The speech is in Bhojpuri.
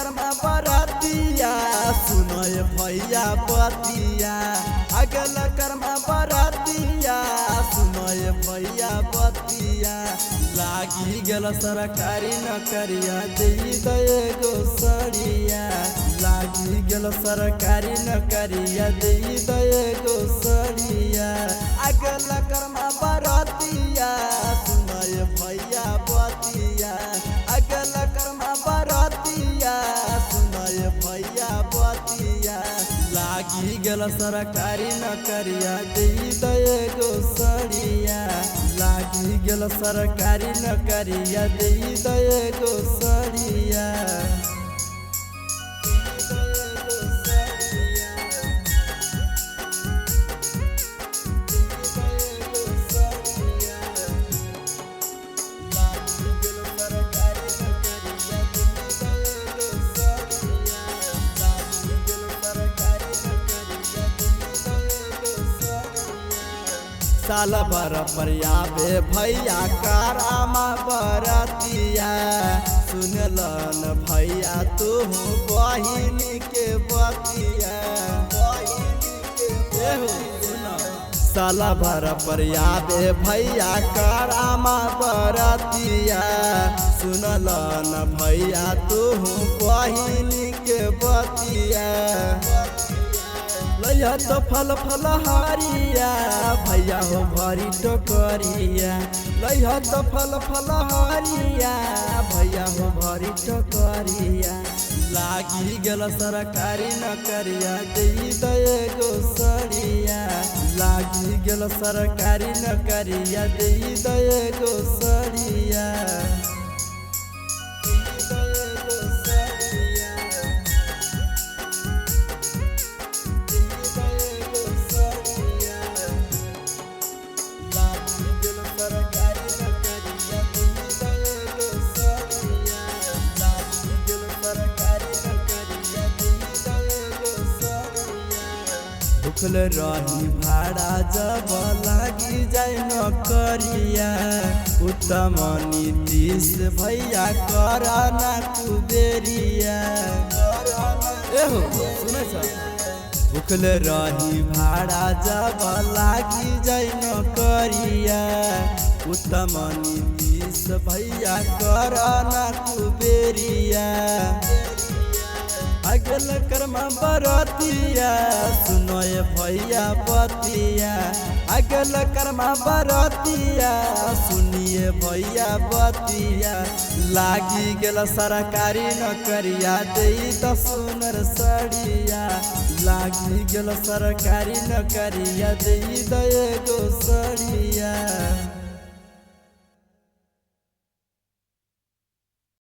कर्मा बरातिया सुनय भैया बतिया अगल कर्मा बरातिया सुनय भैया बतिया लागी गेल सरकारी नौकरिया दे गो सड़िया लागी गेल सरकारी नौकरिया दे गो सड़िया अगल कर्मा बरातिया सुनय भैया बतिया अगल कर्मा बरातिया सुनय भैया बतिया लागी गेल सरकारी नौकरिया दे गो सड़िया लागी गेल सरकारी नौकरिया दे गो सड़िया साल भर परियाबे भैया कारामा बरतिया सुनलन भैया तू बहिनी के बतिया साल भर परियाबे भैया कारामा बरतिया सुनलन भैया तू बहिनी के बतिया लैया तो फल फल हारिया भैया हो भरी टोकरिया लैया तो फल फल हारिया भैया हो भरी टोकरिया लागी गेल सरकारी नौकरिया दे गो सड़िया लागी गेल सरकारी नौकरिया दे गो सड़िया भूखल रही भाड़ा जब लागी जाए नौकरिया उत्तम नीतीश भैया करना कुबेरिया भूखल रही भाड़ा जब लागी जाए नौकरिया उत्तम नीतीश भैया करना कुबेरिया अगल कर्मा बरतिया सुनय भैया बतिया अगल कर्मा बरतिया सुनिए भैया बतिया लागी गेल सरकारी नौकरिया दे सुनर सड़िया लागी गेल सरकारी नौकरिया दे गो सड़िया।